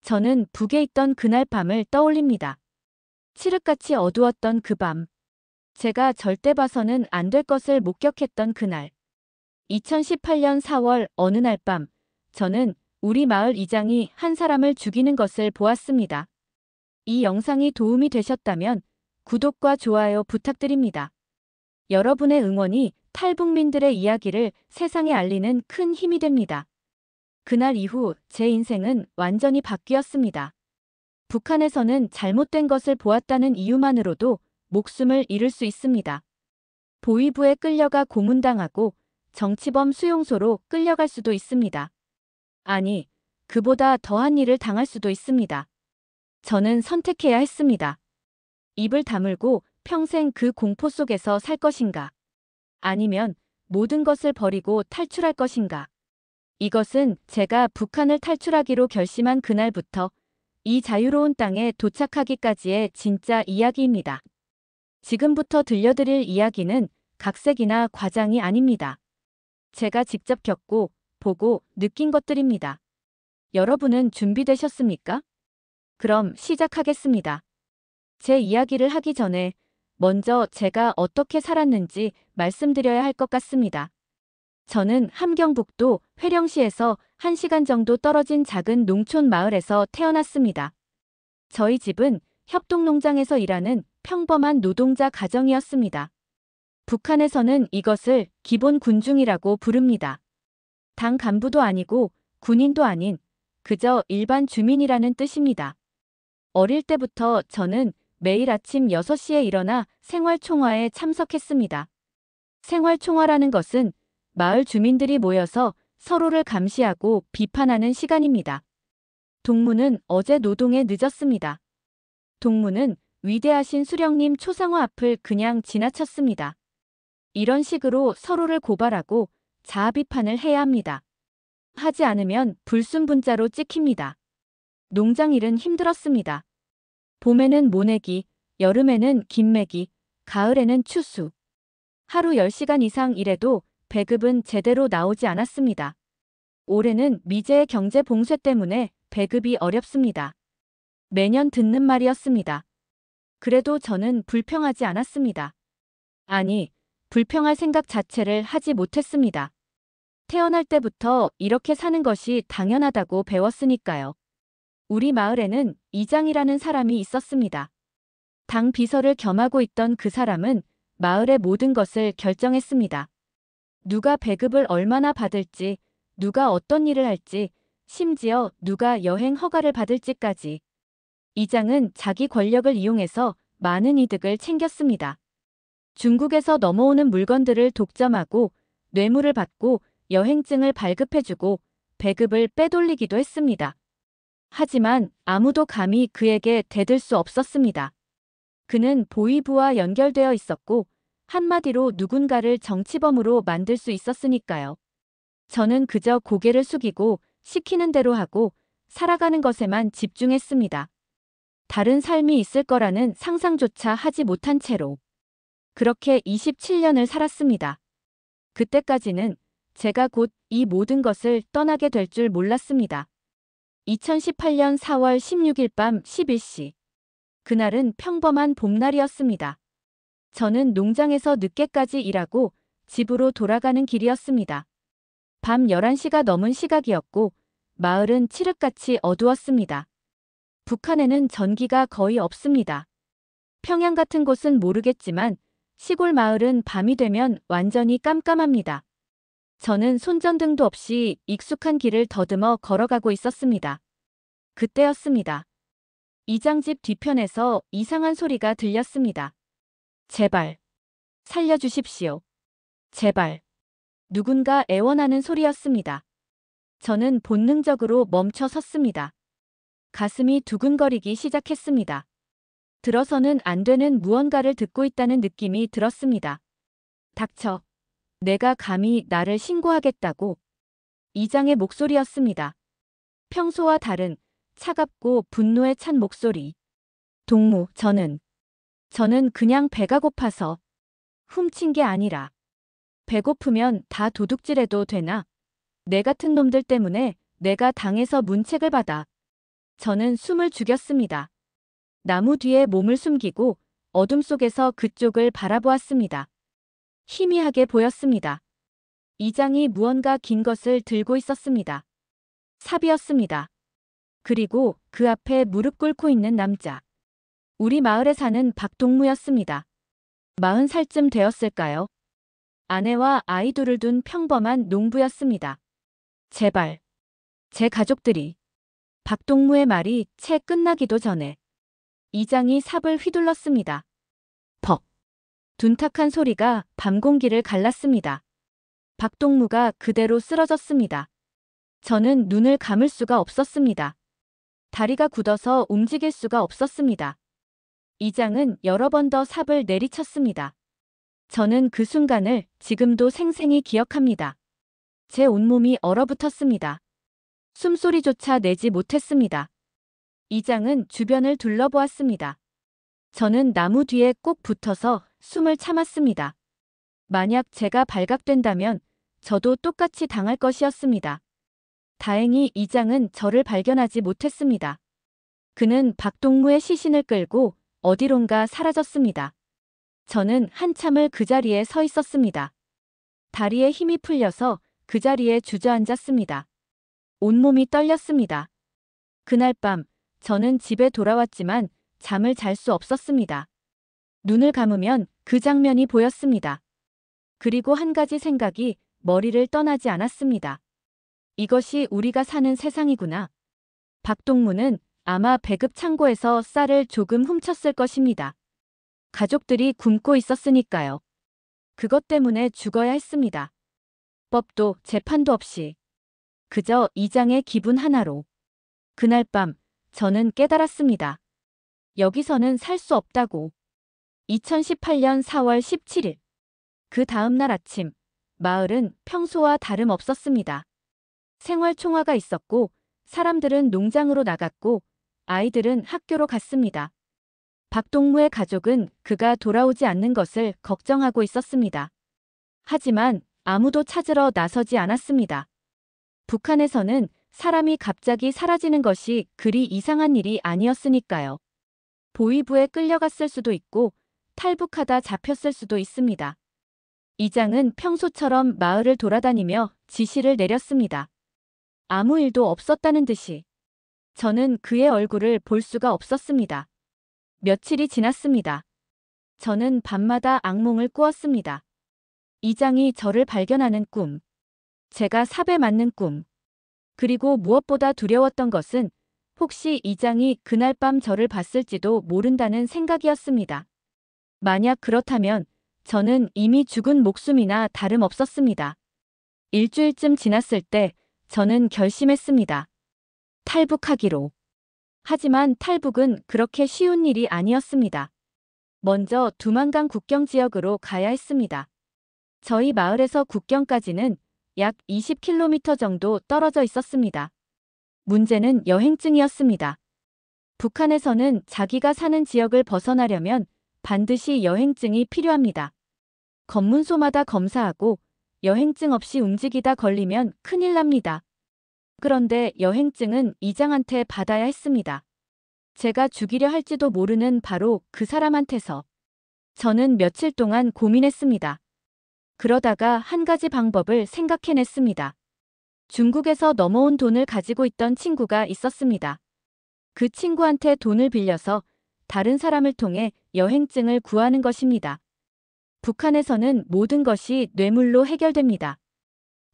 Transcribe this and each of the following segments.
저는 북에 있던 그날 밤을 떠올립니다. 칠흑같이 어두웠던 그 밤. 제가 절대 봐서는 안 될 것을 목격했던 그날. 2018년 4월 어느 날 밤, 저는 우리 마을 이장이 한 사람을 죽이는 것을 보았습니다. 이 영상이 도움이 되셨다면 구독과 좋아요 부탁드립니다. 여러분의 응원이 탈북민들의 이야기를 세상에 알리는 큰 힘이 됩니다. 그날 이후 제 인생은 완전히 바뀌었습니다. 북한에서는 잘못된 것을 보았다는 이유만으로도 목숨을 잃을 수 있습니다. 보위부에 끌려가 고문당하고 정치범 수용소로 끌려갈 수도 있습니다. 아니, 그보다 더한 일을 당할 수도 있습니다. 저는 선택해야 했습니다. 입을 다물고 평생 그 공포 속에서 살 것인가? 아니면 모든 것을 버리고 탈출할 것인가? 이것은 제가 북한을 탈출하기로 결심한 그날부터 이 자유로운 땅에 도착하기까지의 진짜 이야기입니다. 지금부터 들려드릴 이야기는 각색이나 과장이 아닙니다. 제가 직접 겪고, 보고, 느낀 것들입니다. 여러분은 준비되셨습니까? 그럼 시작하겠습니다. 제 이야기를 하기 전에 먼저 제가 어떻게 살았는지 말씀드려야 할 것 같습니다. 저는 함경북도 회령시에서 1시간 정도 떨어진 작은 농촌 마을에서 태어났습니다. 저희 집은 협동농장에서 일하는 평범한 노동자 가정이었습니다. 북한에서는 이것을 기본 군중이라고 부릅니다. 당 간부도 아니고 군인도 아닌 그저 일반 주민이라는 뜻입니다. 어릴 때부터 저는 매일 아침 6시에 일어나 생활총화에 참석했습니다. 생활총화라는 것은 마을 주민들이 모여서 서로를 감시하고 비판하는 시간입니다. 동무는 어제 노동에 늦었습니다. 동무는 위대하신 수령님 초상화 앞을 그냥 지나쳤습니다. 이런 식으로 서로를 고발하고 자아 비판을 해야 합니다. 하지 않으면 불순분자로 찍힙니다. 농장 일은 힘들었습니다. 봄에는 모내기, 여름에는 김매기, 가을에는 추수. 하루 10시간 이상 일해도 배급은 제대로 나오지 않았습니다. 올해는 미제의 경제 봉쇄 때문에 배급이 어렵습니다. 매년 듣는 말이었습니다. 그래도 저는 불평하지 않았습니다. 아니, 불평할 생각 자체를 하지 못했습니다. 태어날 때부터 이렇게 사는 것이 당연하다고 배웠으니까요. 우리 마을에는 이장이라는 사람이 있었습니다. 당 비서를 겸하고 있던 그 사람은 마을의 모든 것을 결정했습니다. 누가 배급을 얼마나 받을지, 누가 어떤 일을 할지, 심지어 누가 여행 허가를 받을지까지. 이장은 자기 권력을 이용해서 많은 이득을 챙겼습니다. 중국에서 넘어오는 물건들을 독점하고 뇌물을 받고 여행증을 발급해주고 배급을 빼돌리기도 했습니다. 하지만 아무도 감히 그에게 대들 수 없었습니다. 그는 보위부와 연결되어 있었고 한마디로 누군가를 정치범으로 만들 수 있었으니까요. 저는 그저 고개를 숙이고 시키는 대로 하고 살아가는 것에만 집중했습니다. 다른 삶이 있을 거라는 상상조차 하지 못한 채로. 그렇게 27년을 살았습니다. 그때까지는 제가 곧 이 모든 것을 떠나게 될 줄 몰랐습니다. 2018년 4월 16일 밤 11시. 그날은 평범한 봄날이었습니다. 저는 농장에서 늦게까지 일하고 집으로 돌아가는 길이었습니다. 밤 11시가 넘은 시각이었고 마을은 칠흑같이 어두웠습니다. 북한에는 전기가 거의 없습니다. 평양 같은 곳은 모르겠지만 시골 마을은 밤이 되면 완전히 깜깜합니다. 저는 손전등도 없이 익숙한 길을 더듬어 걸어가고 있었습니다. 그때였습니다. 이장집 뒤편에서 이상한 소리가 들렸습니다. 제발. 살려주십시오. 제발. 누군가 애원하는 소리였습니다. 저는 본능적으로 멈춰 섰습니다. 가슴이 두근거리기 시작했습니다. 들어서는 안 되는 무언가를 듣고 있다는 느낌이 들었습니다. 닥쳐. 내가 감히 나를 신고하겠다고. 이장의 목소리였습니다. 평소와 다른 차갑고 분노에 찬 목소리. 동무, 저는 그냥 배가 고파서 훔친 게 아니라 배고프면 다 도둑질해도 되나? 내 같은 놈들 때문에 내가 당해서 문책을 받아. 저는 숨을 죽였습니다. 나무 뒤에 몸을 숨기고 어둠 속에서 그쪽을 바라보았습니다. 희미하게 보였습니다. 이장이 무언가 긴 것을 들고 있었습니다. 삽이었습니다. 그리고 그 앞에 무릎 꿇고 있는 남자. 우리 마을에 사는 박동무였습니다. 40살쯤 되었을까요? 아내와 아이 둘을 둔 평범한 농부였습니다. 제발, 제 가족들이. 박동무의 말이 채 끝나기도 전에 이장이 삽을 휘둘렀습니다. 퍽. 둔탁한 소리가 밤 공기를 갈랐습니다. 박동무가 그대로 쓰러졌습니다. 저는 눈을 감을 수가 없었습니다. 다리가 굳어서 움직일 수가 없었습니다. 이장은 여러 번 더 삽을 내리쳤습니다. 저는 그 순간을 지금도 생생히 기억합니다. 제 온몸이 얼어붙었습니다. 숨소리조차 내지 못했습니다. 이장은 주변을 둘러보았습니다. 저는 나무 뒤에 꼭 붙어서 숨을 참았습니다. 만약 제가 발각된다면 저도 똑같이 당할 것이었습니다. 다행히 이장은 저를 발견하지 못했습니다. 그는 박동무의 시신을 끌고 어디론가 사라졌습니다. 저는 한참을 그 자리에 서 있었습니다. 다리에 힘이 풀려서 그 자리에 주저앉았습니다. 온몸이 떨렸습니다. 그날 밤 저는 집에 돌아왔지만 잠을 잘 수 없었습니다. 눈을 감으면 그 장면이 보였습니다. 그리고 한 가지 생각이 머리를 떠나지 않았습니다. 이것이 우리가 사는 세상이구나. 박동무는 아마 배급 창고에서 쌀을 조금 훔쳤을 것입니다. 가족들이 굶고 있었으니까요. 그것 때문에 죽어야 했습니다. 법도 재판도 없이. 그저 이장의 기분 하나로. 그날 밤 저는 깨달았습니다. 여기서는 살 수 없다고. 2018년 4월 17일. 그 다음 날 아침, 마을은 평소와 다름없었습니다. 생활 총화가 있었고, 사람들은 농장으로 나갔고, 아이들은 학교로 갔습니다. 박동무의 가족은 그가 돌아오지 않는 것을 걱정하고 있었습니다. 하지만 아무도 찾으러 나서지 않았습니다. 북한에서는 사람이 갑자기 사라지는 것이 그리 이상한 일이 아니었으니까요. 보위부에 끌려갔을 수도 있고 탈북하다 잡혔을 수도 있습니다. 이장은 평소처럼 마을을 돌아다니며 지시를 내렸습니다. 아무 일도 없었다는 듯이. 저는 그의 얼굴을 볼 수가 없었습니다. 며칠이 지났습니다. 저는 밤마다 악몽을 꾸었습니다. 이장이 저를 발견하는 꿈. 제가 삽에 맞는 꿈. 그리고 무엇보다 두려웠던 것은 혹시 이장이 그날 밤 저를 봤을지도 모른다는 생각이었습니다. 만약 그렇다면 저는 이미 죽은 목숨이나 다름없었습니다. 일주일쯤 지났을 때 저는 결심했습니다. 탈북하기로. 하지만 탈북은 그렇게 쉬운 일이 아니었습니다. 먼저 두만강 국경 지역으로 가야 했습니다. 저희 마을에서 국경까지는 약 20km 정도 떨어져 있었습니다. 문제는 여행증이었습니다. 북한에서는 자기가 사는 지역을 벗어나려면 반드시 여행증이 필요합니다. 검문소마다 검사하고 여행증 없이 움직이다 걸리면 큰일 납니다. 그런데 여행증은 이장한테 받아야 했습니다. 제가 죽이려 할지도 모르는 바로 그 사람한테서. 저는 며칠 동안 고민했습니다. 그러다가 한 가지 방법을 생각해냈습니다. 중국에서 넘어온 돈을 가지고 있던 친구가 있었습니다. 그 친구한테 돈을 빌려서 다른 사람을 통해 여행증을 구하는 것입니다. 북한에서는 모든 것이 뇌물로 해결됩니다.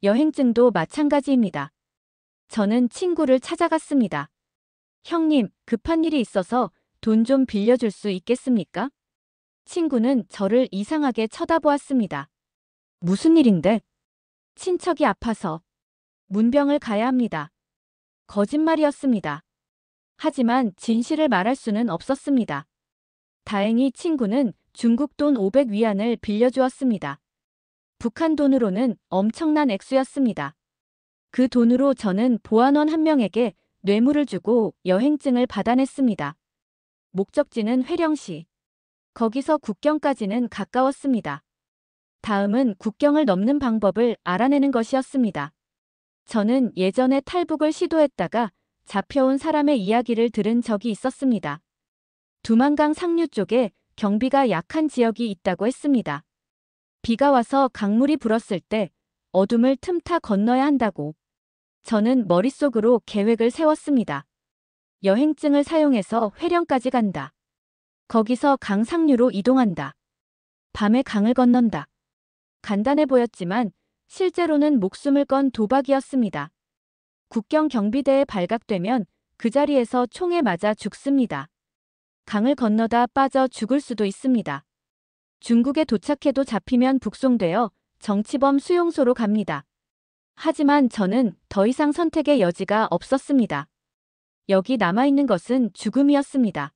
여행증도 마찬가지입니다. 저는 친구를 찾아갔습니다. 형님, 급한 일이 있어서 돈 좀 빌려줄 수 있겠습니까? 친구는 저를 이상하게 쳐다보았습니다. 무슨 일인데? 친척이 아파서 문병을 가야 합니다. 거짓말이었습니다. 하지만 진실을 말할 수는 없었습니다. 다행히 친구는 중국 돈 500위안을 빌려주었습니다. 북한 돈으로는 엄청난 액수였습니다. 그 돈으로 저는 보안원 한 명에게 뇌물을 주고 여행증을 받아냈습니다. 목적지는 회령시. 거기서 국경까지는 가까웠습니다. 다음은 국경을 넘는 방법을 알아내는 것이었습니다. 저는 예전에 탈북을 시도했다가 잡혀온 사람의 이야기를 들은 적이 있었습니다. 두만강 상류 쪽에 경비가 약한 지역이 있다고 했습니다. 비가 와서 강물이 불었을 때 어둠을 틈타 건너야 한다고. 저는 머릿속으로 계획을 세웠습니다. 여행증을 사용해서 회령까지 간다. 거기서 강 상류로 이동한다. 밤에 강을 건넌다. 간단해 보였지만 실제로는 목숨을 건 도박이었습니다. 국경 경비대에 발각되면 그 자리에서 총에 맞아 죽습니다. 강을 건너다 빠져 죽을 수도 있습니다. 중국에 도착해도 잡히면 북송되어 정치범 수용소로 갑니다. 하지만 저는 더 이상 선택의 여지가 없었습니다. 여기 남아있는 것은 죽음이었습니다.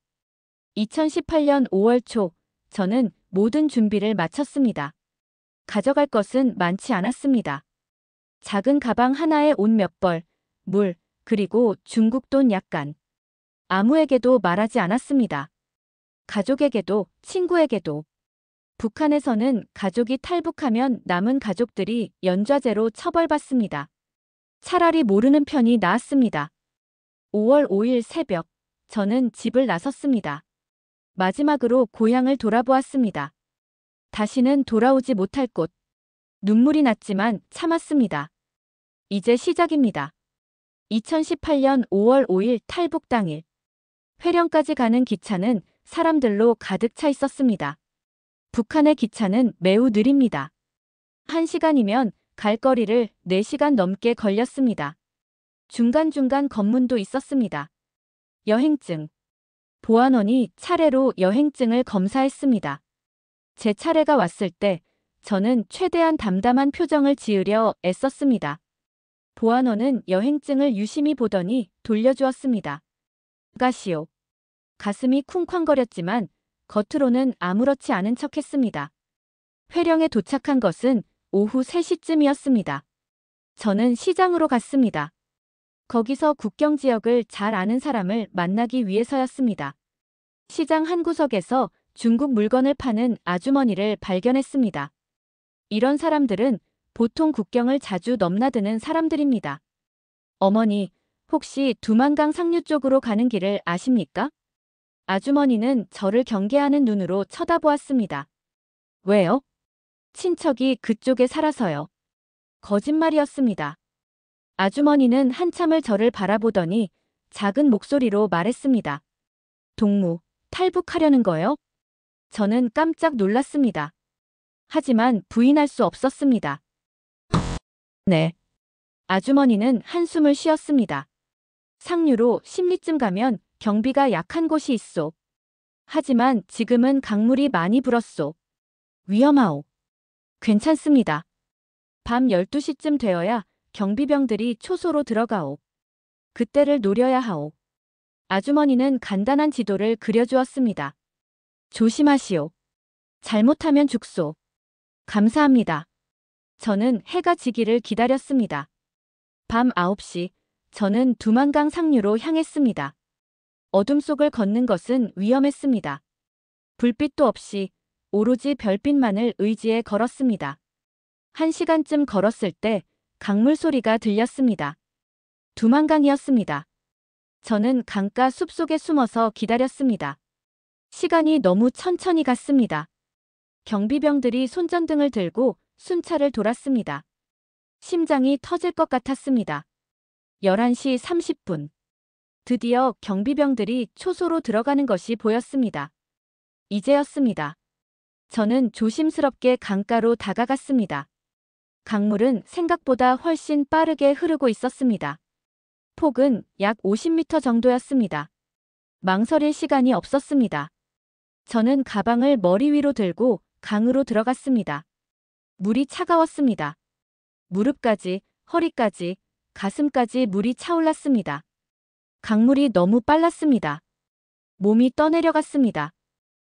2018년 5월 초, 저는 모든 준비를 마쳤습니다. 가져갈 것은 많지 않았습니다. 작은 가방 하나에 옷 몇 벌, 물, 그리고 중국 돈 약간. 아무에게도 말하지 않았습니다. 가족에게도, 친구에게도. 북한에서는 가족이 탈북하면 남은 가족들이 연좌제로 처벌받습니다. 차라리 모르는 편이 나았습니다. 5월 5일 새벽, 저는 집을 나섰습니다. 마지막으로 고향을 돌아보았습니다. 다시는 돌아오지 못할 곳. 눈물이 났지만 참았습니다. 이제 시작입니다. 2018년 5월 5일 탈북 당일. 회령까지 가는 기차는 사람들로 가득 차 있었습니다. 북한의 기차는 매우 느립니다. 1시간이면 갈 거리를 4시간 넘게 걸렸습니다. 중간중간 검문도 있었습니다. 여행증. 보안원이 차례로 여행증을 검사했습니다. 제 차례가 왔을 때 저는 최대한 담담한 표정을 지으려 애썼습니다. 보안원은 여행증을 유심히 보더니 돌려주었습니다. 가시오. 가슴이 쿵쾅거렸지만 겉으로는 아무렇지 않은 척했습니다. 회령에 도착한 것은 오후 3시쯤이었습니다. 저는 시장으로 갔습니다. 거기서 국경 지역을 잘 아는 사람을 만나기 위해서였습니다. 시장 한 구석에서 중국 물건을 파는 아주머니를 발견했습니다. 이런 사람들은 보통 국경을 자주 넘나드는 사람들입니다. 어머니, 혹시 두만강 상류 쪽으로 가는 길을 아십니까? 아주머니는 저를 경계하는 눈으로 쳐다보았습니다. 왜요? 친척이 그쪽에 살아서요. 거짓말이었습니다. 아주머니는 한참을 저를 바라보더니 작은 목소리로 말했습니다. 동무, 탈북하려는 거요? 저는 깜짝 놀랐습니다. 하지만 부인할 수 없었습니다. 네. 아주머니는 한숨을 쉬었습니다. 상류로 10리쯤 가면 경비가 약한 곳이 있소. 하지만 지금은 강물이 많이 불었소. 위험하오. 괜찮습니다. 밤 12시쯤 되어야 경비병들이 초소로 들어가오. 그때를 노려야 하오. 아주머니는 간단한 지도를 그려주었습니다. 조심하시오. 잘못하면 죽소. 감사합니다. 저는 해가 지기를 기다렸습니다. 밤 9시, 저는 두만강 상류로 향했습니다. 어둠 속을 걷는 것은 위험했습니다. 불빛도 없이 오로지 별빛만을 의지해 걸었습니다. 1시간쯤 걸었을 때 강물 소리가 들렸습니다. 두만강이었습니다. 저는 강가 숲속에 숨어서 기다렸습니다. 시간이 너무 천천히 갔습니다. 경비병들이 손전등을 들고 순찰을 돌았습니다. 심장이 터질 것 같았습니다. 11시 30분. 드디어 경비병들이 초소로 들어가는 것이 보였습니다. 이제였습니다. 저는 조심스럽게 강가로 다가갔습니다. 강물은 생각보다 훨씬 빠르게 흐르고 있었습니다. 폭은 약 50m 정도였습니다. 망설일 시간이 없었습니다. 저는 가방을 머리 위로 들고 강으로 들어갔습니다. 물이 차가웠습니다. 무릎까지, 허리까지, 가슴까지 물이 차올랐습니다. 강물이 너무 빨랐습니다. 몸이 떠내려갔습니다.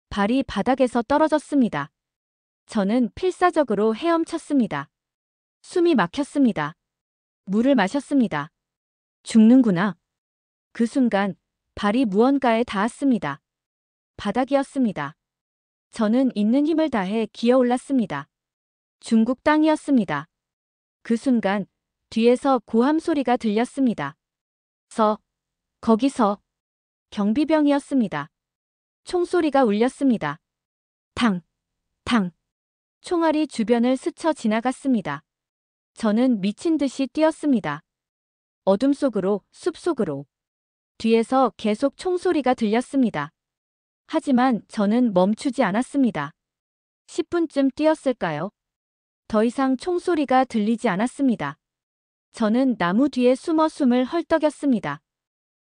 발이 바닥에서 떨어졌습니다. 저는 필사적으로 헤엄쳤습니다. 숨이 막혔습니다. 물을 마셨습니다. 죽는구나. 그 순간 발이 무언가에 닿았습니다. 바닥이었습니다. 저는 있는 힘을 다해 기어올랐습니다. 중국 땅이었습니다. 그 순간 뒤에서 고함 소리가 들렸습니다. 거기서 경비병이었습니다. 총소리가 울렸습니다. 탕, 탕. 총알이 주변을 스쳐 지나갔습니다. 저는 미친 듯이 뛰었습니다. 어둠 속으로, 숲 속으로. 뒤에서 계속 총소리가 들렸습니다. 하지만 저는 멈추지 않았습니다. 10분쯤 뛰었을까요? 더 이상 총소리가 들리지 않았습니다. 저는 나무 뒤에 숨어 숨을 헐떡였습니다.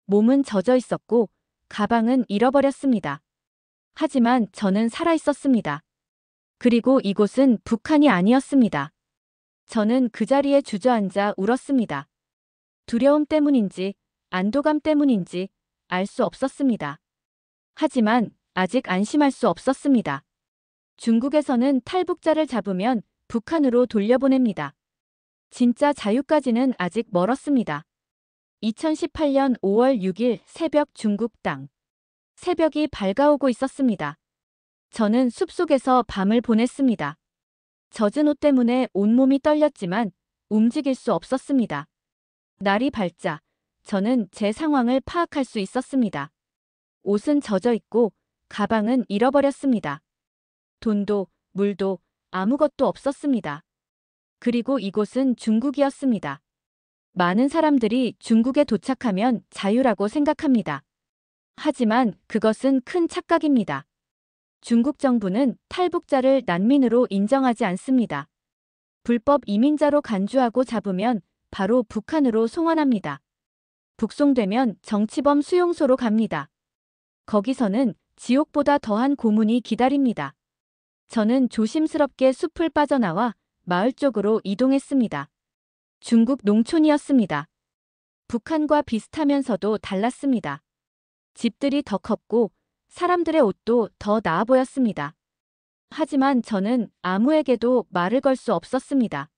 몸은 젖어 있었고 가방은 잃어버렸습니다. 하지만 저는 살아 있었습니다. 그리고 이곳은 북한이 아니었습니다. 저는 그 자리에 주저앉아 울었습니다. 두려움 때문인지 안도감 때문인지 알 수 없었습니다. 하지만 아직 안심할 수 없었습니다. 중국에서는 탈북자를 잡으면 북한으로 돌려보냅니다. 진짜 자유까지는 아직 멀었습니다. 2018년 5월 6일 새벽 중국 땅. 새벽이 밝아오고 있었습니다. 저는 숲속에서 밤을 보냈습니다. 젖은 옷 때문에 온몸이 떨렸지만 움직일 수 없었습니다. 날이 밝자 저는 제 상황을 파악할 수 있었습니다. 옷은 젖어 있고 가방은 잃어버렸습니다. 돈도 물도 아무것도 없었습니다. 그리고 이곳은 중국이었습니다. 많은 사람들이 중국에 도착하면 자유라고 생각합니다. 하지만 그것은 큰 착각입니다. 중국 정부는 탈북자를 난민으로 인정하지 않습니다. 불법 이민자로 간주하고 잡으면 바로 북한으로 송환합니다. 북송되면 정치범 수용소로 갑니다. 거기서는 지옥보다 더한 고문이 기다립니다. 저는 조심스럽게 숲을 빠져나와 마을 쪽으로 이동했습니다. 중국 농촌이었습니다. 북한과 비슷하면서도 달랐습니다. 집들이 더 컸고 사람들의 옷도 더 나아 보였습니다. 하지만 저는 아무에게도 말을 걸 수 없었습니다.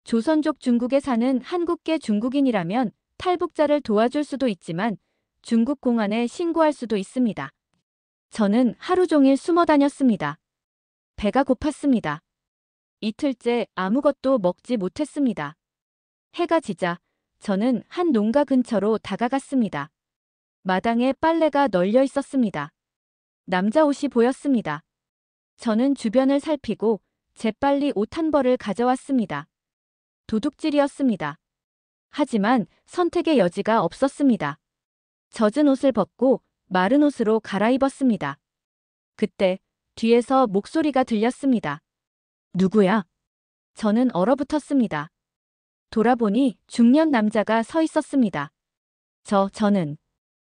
조선족 중국에 사는 한국계 중국인이라면 탈북자를 도와줄 수도 있지만 중국 공안에 신고할 수도 있습니다. 저는 하루 종일 숨어 다녔습니다. 배가 고팠습니다. 이틀째 아무것도 먹지 못했습니다. 해가 지자 저는 한 농가 근처로 다가갔습니다. 마당에 빨래가 널려 있었습니다. 남자 옷이 보였습니다. 저는 주변을 살피고 재빨리 옷 한 벌을 가져왔습니다. 도둑질이었습니다. 하지만 선택의 여지가 없었습니다. 젖은 옷을 벗고 마른 옷으로 갈아입었습니다. 그때 뒤에서 목소리가 들렸습니다. 누구야? 저는 얼어붙었습니다. 돌아보니 중년 남자가 서 있었습니다. 저는.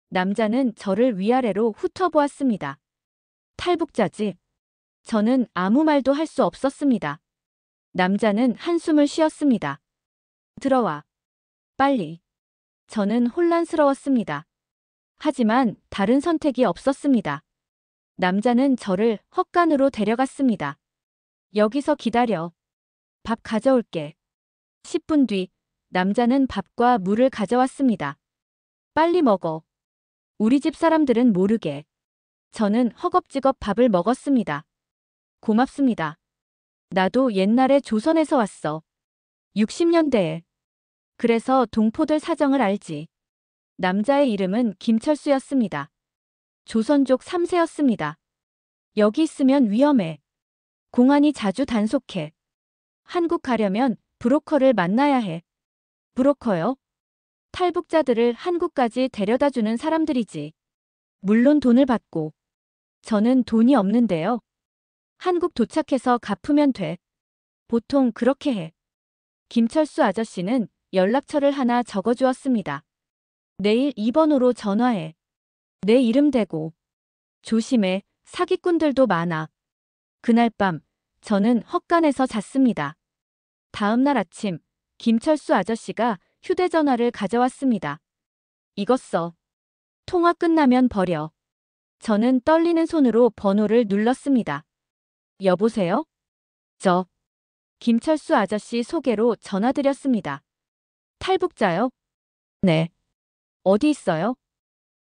남자는 저를 위아래로 훑어보았습니다. 탈북자지. 저는 아무 말도 할 수 없었습니다. 남자는 한숨을 쉬었습니다. 들어와. 빨리. 저는 혼란스러웠습니다. 하지만 다른 선택이 없었습니다. 남자는 저를 헛간으로 데려갔습니다. 여기서 기다려. 밥 가져올게. 10분 뒤 남자는 밥과 물을 가져왔습니다. 빨리 먹어. 우리 집 사람들은 모르게. 저는 허겁지겁 밥을 먹었습니다. 고맙습니다. 나도 옛날에 조선에서 왔어. 60년대에. 그래서 동포들 사정을 알지. 남자의 이름은 김철수였습니다. 조선족 3세였습니다. 여기 있으면 위험해. 공안이 자주 단속해. 한국 가려면 브로커를 만나야 해. 브로커요? 탈북자들을 한국까지 데려다주는 사람들이지. 물론 돈을 받고. 저는 돈이 없는데요. 한국 도착해서 갚으면 돼. 보통 그렇게 해. 김철수 아저씨는 연락처를 하나 적어주었습니다. 내일 2번으로 전화해. 내 이름 대고. 조심해. 사기꾼들도 많아. 그날 밤 저는 헛간에서 잤습니다. 다음 날 아침 김철수 아저씨가 휴대전화를 가져왔습니다. 이것 써. 통화 끝나면 버려. 저는 떨리는 손으로 번호를 눌렀습니다. 여보세요? 김철수 아저씨 소개로 전화드렸습니다. 탈북자요? 네. 어디 있어요?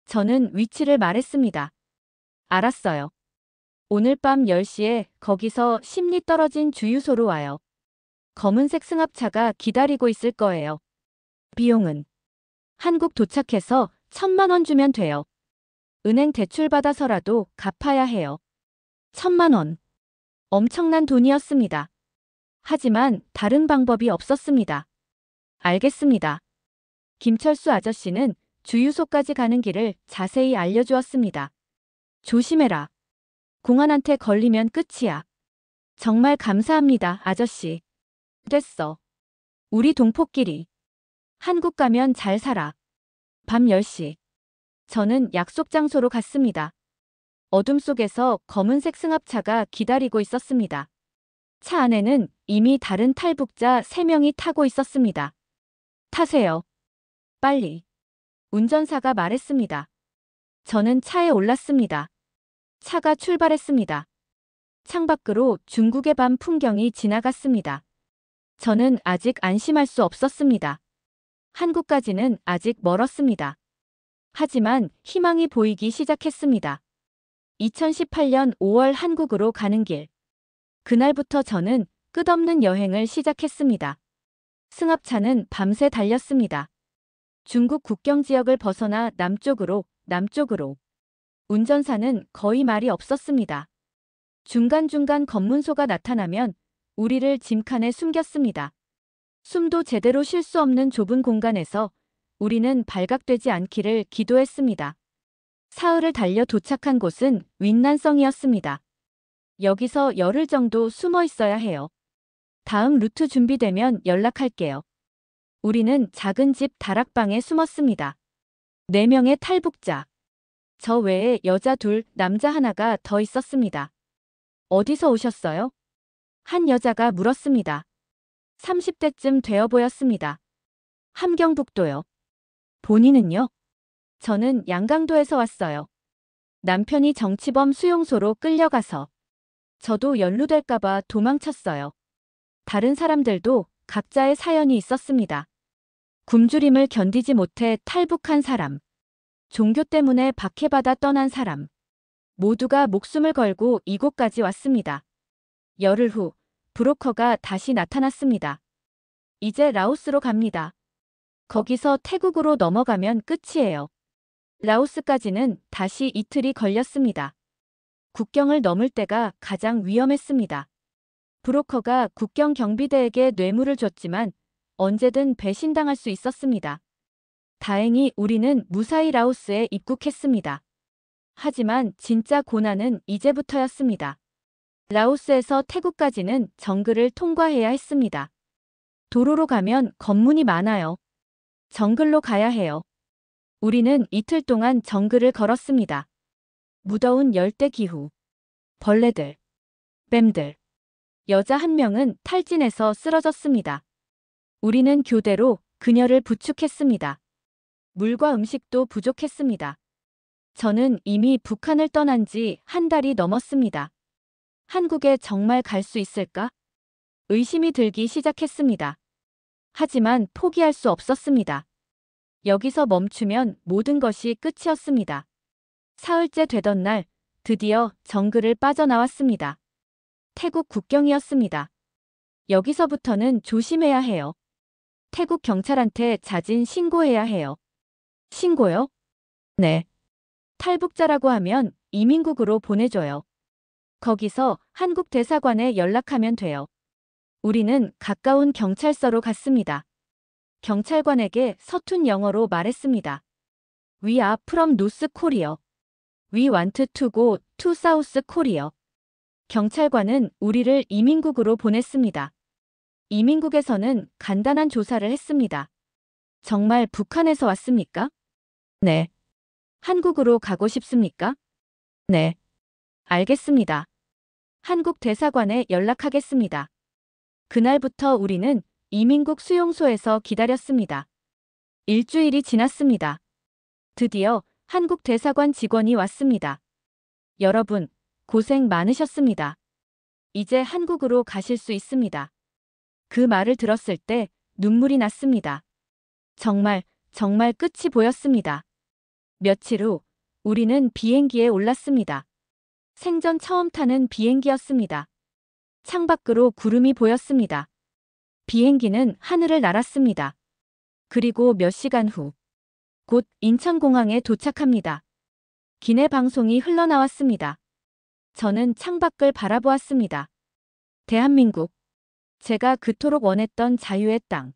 저는 위치를 말했습니다. 알았어요. 오늘 밤 10시에 거기서 10리 떨어진 주유소로 와요. 검은색 승합차가 기다리고 있을 거예요. 비용은? 한국 도착해서 1,000만 원 주면 돼요. 은행 대출 받아서라도 갚아야 해요. 1,000만 원. 엄청난 돈이었습니다. 하지만 다른 방법이 없었습니다. 알겠습니다. 김철수 아저씨는 주유소까지 가는 길을 자세히 알려주었습니다. 조심해라. 공안한테 걸리면 끝이야. 정말 감사합니다, 아저씨. 됐어. 우리 동포끼리. 한국 가면 잘 살아. 밤 10시. 저는 약속 장소로 갔습니다. 어둠 속에서 검은색 승합차가 기다리고 있었습니다. 차 안에는 이미 다른 탈북자 3명이 타고 있었습니다. 타세요. 빨리. 운전사가 말했습니다. 저는 차에 올랐습니다. 차가 출발했습니다. 창밖으로 중국의 밤 풍경이 지나갔습니다. 저는 아직 안심할 수 없었습니다. 한국까지는 아직 멀었습니다. 하지만 희망이 보이기 시작했습니다. 2018년 5월 한국으로 가는 길. 그날부터 저는 끝없는 여행을 시작했습니다. 승합차는 밤새 달렸습니다. 중국 국경 지역을 벗어나 남쪽으로. 운전사는 거의 말이 없었습니다. 중간중간 검문소가 나타나면 우리를 짐칸에 숨겼습니다. 숨도 제대로 쉴 수 없는 좁은 공간에서 우리는 발각되지 않기를 기도했습니다. 사흘을 달려 도착한 곳은 윈난성이었습니다. 여기서 열흘 정도 숨어 있어야 해요. 다음 루트 준비되면 연락할게요. 우리는 작은 집 다락방에 숨었습니다. 4명의 탈북자. 저 외에 여자 2, 남자 1가 더 있었습니다. 어디서 오셨어요? 한 여자가 물었습니다. 30대쯤 되어 보였습니다. 함경북도요. 본인은요? 저는 양강도에서 왔어요. 남편이 정치범 수용소로 끌려가서. 저도 연루될까봐 도망쳤어요. 다른 사람들도 각자의 사연이 있었습니다. 굶주림을 견디지 못해 탈북한 사람. 종교 때문에 박해받아 떠난 사람. 모두가 목숨을 걸고 이곳까지 왔습니다. 열흘 후 브로커가 다시 나타났습니다. 이제 라오스로 갑니다. 거기서 태국으로 넘어가면 끝이에요. 라오스까지는 다시 이틀이 걸렸습니다. 국경을 넘을 때가 가장 위험했습니다. 브로커가 국경 경비대에게 뇌물을 줬지만 언제든 배신당할 수 있었습니다. 다행히 우리는 무사히 라오스에 입국했습니다. 하지만 진짜 고난은 이제부터였습니다. 라오스에서 태국까지는 정글을 통과해야 했습니다. 도로로 가면 검문이 많아요. 정글로 가야 해요. 우리는 이틀 동안 정글을 걸었습니다. 무더운 열대 기후. 벌레들, 뱀들. 여자 1명은 탈진해서 쓰러졌습니다. 우리는 교대로 그녀를 부축했습니다. 물과 음식도 부족했습니다. 저는 이미 북한을 떠난 지 1달이 넘었습니다. 한국에 정말 갈 수 있을까? 의심이 들기 시작했습니다. 하지만 포기할 수 없었습니다. 여기서 멈추면 모든 것이 끝이었습니다. 사흘째 되던 날 드디어 정글을 빠져나왔습니다. 태국 국경이었습니다. 여기서부터는 조심해야 해요. 태국 경찰한테 자진 신고해야 해요. 신고요? 네. 탈북자라고 하면 이민국으로 보내줘요. 거기서 한국 대사관에 연락하면 돼요. 우리는 가까운 경찰서로 갔습니다. 경찰관에게 서툰 영어로 말했습니다. We are from North Korea. We want to go to South Korea. 경찰관은 우리를 이민국으로 보냈습니다. 이민국에서는 간단한 조사를 했습니다. 정말 북한에서 왔습니까? 네. 한국으로 가고 싶습니까? 네. 알겠습니다. 한국 대사관에 연락하겠습니다. 그날부터 우리는 이민국 수용소에서 기다렸습니다. 일주일이 지났습니다. 드디어 한국 대사관 직원이 왔습니다. 여러분, 고생 많으셨습니다. 이제 한국으로 가실 수 있습니다. 그 말을 들었을 때 눈물이 났습니다. 정말 끝이 보였습니다. 며칠 후 우리는 비행기에 올랐습니다. 생전 처음 타는 비행기였습니다. 창밖으로 구름이 보였습니다. 비행기는 하늘을 날았습니다. 그리고 몇 시간 후 곧 인천공항에 도착합니다. 기내 방송이 흘러나왔습니다. 저는 창밖을 바라보았습니다. 대한민국. 제가 그토록 원했던 자유의 땅.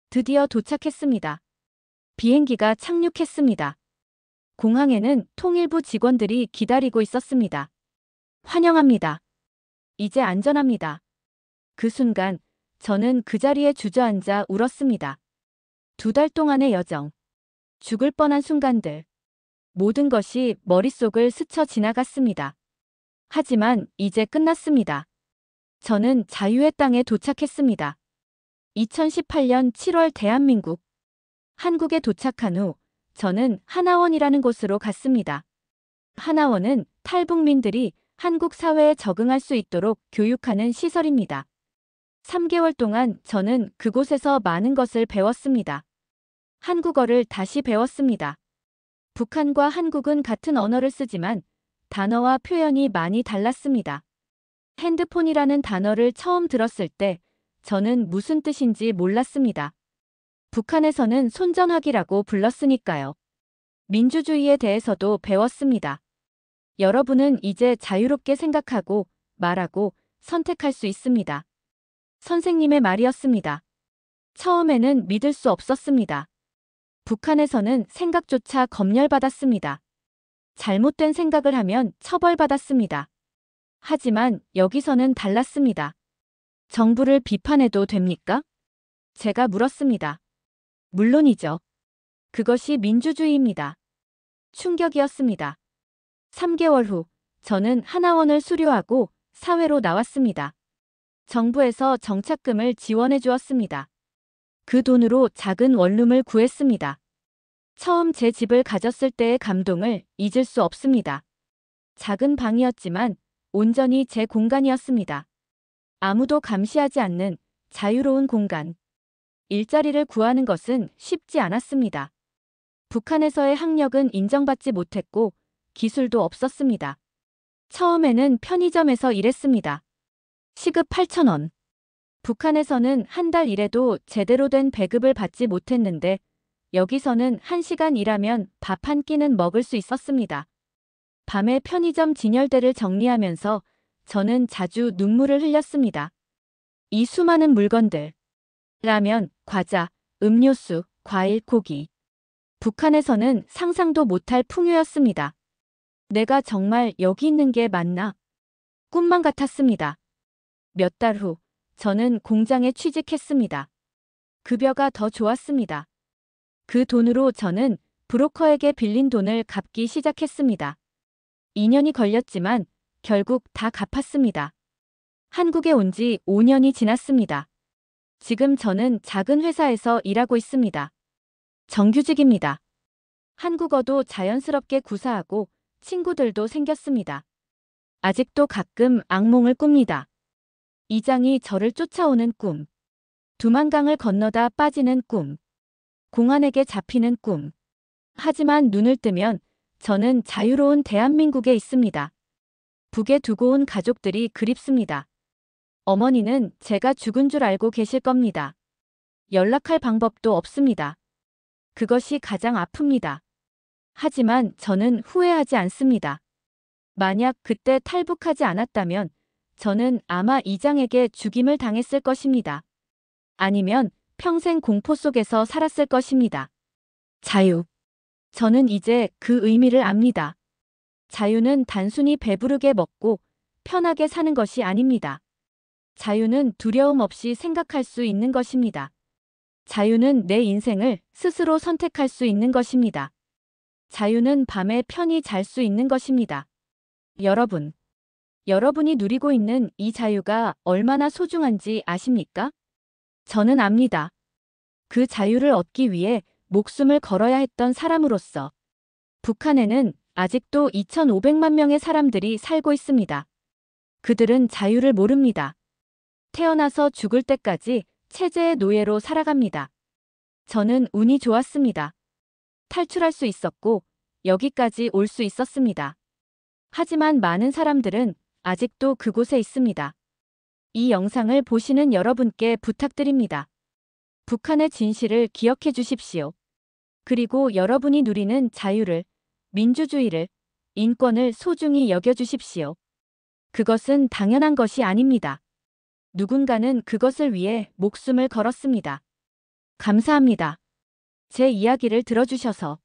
드디어 도착했습니다. 비행기가 착륙했습니다. 공항에는 통일부 직원들이 기다리고 있었습니다. 환영합니다. 이제 안전합니다. 그 순간 저는 그 자리에 주저앉아 울었습니다. 2달 동안의 여정. 죽을 뻔한 순간들. 모든 것이 머릿속을 스쳐 지나갔습니다. 하지만 이제 끝났습니다. 저는 자유의 땅에 도착했습니다. 2018년 7월 대한민국. 한국에 도착한 후 저는 하나원이라는 곳으로 갔습니다. 하나원은 탈북민들이 한국 사회에 적응할 수 있도록 교육하는 시설입니다. 3개월 동안 저는 그곳에서 많은 것을 배웠습니다. 한국어를 다시 배웠습니다. 북한과 한국은 같은 언어를 쓰지만 단어와 표현이 많이 달랐습니다. 핸드폰이라는 단어를 처음 들었을 때 저는 무슨 뜻인지 몰랐습니다. 북한에서는 손전화기라고 불렀으니까요. 민주주의에 대해서도 배웠습니다. 여러분은 이제 자유롭게 생각하고 말하고 선택할 수 있습니다. 선생님의 말이었습니다. 처음에는 믿을 수 없었습니다. 북한에서는 생각조차 검열받았습니다. 잘못된 생각을 하면 처벌받았습니다. 하지만 여기서는 달랐습니다. 정부를 비판해도 됩니까? 제가 물었습니다. 물론이죠. 그것이 민주주의입니다. 충격이었습니다. 3개월 후 저는 하나원을 수료하고 사회로 나왔습니다. 정부에서 정착금을 지원해 주었습니다. 그 돈으로 작은 원룸을 구했습니다. 처음 제 집을 가졌을 때의 감동을 잊을 수 없습니다. 작은 방이었지만 온전히 제 공간이었습니다. 아무도 감시하지 않는 자유로운 공간. 일자리를 구하는 것은 쉽지 않았습니다. 북한에서의 학력은 인정받지 못했고 기술도 없었습니다. 처음에는 편의점에서 일했습니다. 시급 8,000원. 북한에서는 한 달 일해도 제대로 된 배급을 받지 못했는데 여기서는 1시간 일하면 밥 한 끼는 먹을 수 있었습니다. 밤에 편의점 진열대를 정리하면서 저는 자주 눈물을 흘렸습니다. 이 수많은 물건들. 라면, 과자, 음료수, 과일, 고기. 북한에서는 상상도 못할 풍요였습니다. 내가 정말 여기 있는 게 맞나? 꿈만 같았습니다. 몇 달 후 저는 공장에 취직했습니다. 급여가 더 좋았습니다. 그 돈으로 저는 브로커에게 빌린 돈을 갚기 시작했습니다. 2년이 걸렸지만 결국 다 갚았습니다. 한국에 온 지 5년이 지났습니다. 지금 저는 작은 회사에서 일하고 있습니다. 정규직입니다. 한국어도 자연스럽게 구사하고 친구들도 생겼습니다. 아직도 가끔 악몽을 꿉니다. 이장이 저를 쫓아오는 꿈. 두만강을 건너다 빠지는 꿈. 공안에게 잡히는 꿈. 하지만 눈을 뜨면 저는 자유로운 대한민국에 있습니다. 북에 두고 온 가족들이 그립습니다. 어머니는 제가 죽은 줄 알고 계실 겁니다. 연락할 방법도 없습니다. 그것이 가장 아픕니다. 하지만 저는 후회하지 않습니다. 만약 그때 탈북하지 않았다면 저는 아마 이장에게 죽임을 당했을 것입니다. 아니면 평생 공포 속에서 살았을 것입니다. 자유. 저는 이제 그 의미를 압니다. 자유는 단순히 배부르게 먹고 편하게 사는 것이 아닙니다. 자유는 두려움 없이 생각할 수 있는 것입니다. 자유는 내 인생을 스스로 선택할 수 있는 것입니다. 자유는 밤에 편히 잘 수 있는 것입니다. 여러분, 여러분이 누리고 있는 이 자유가 얼마나 소중한지 아십니까? 저는 압니다. 그 자유를 얻기 위해 목숨을 걸어야 했던 사람으로서 북한에는 아직도 2,500만 명의 사람들이 살고 있습니다. 그들은 자유를 모릅니다. 태어나서 죽을 때까지 체제의 노예로 살아갑니다. 저는 운이 좋았습니다. 탈출할 수 있었고 여기까지 올 수 있었습니다. 하지만 많은 사람들은 아직도 그곳에 있습니다. 이 영상을 보시는 여러분께 부탁드립니다. 북한의 진실을 기억해 주십시오. 그리고 여러분이 누리는 자유를, 민주주의를, 인권을 소중히 여겨주십시오. 그것은 당연한 것이 아닙니다. 누군가는 그것을 위해 목숨을 걸었습니다. 감사합니다. 제 이야기를 들어주셔서.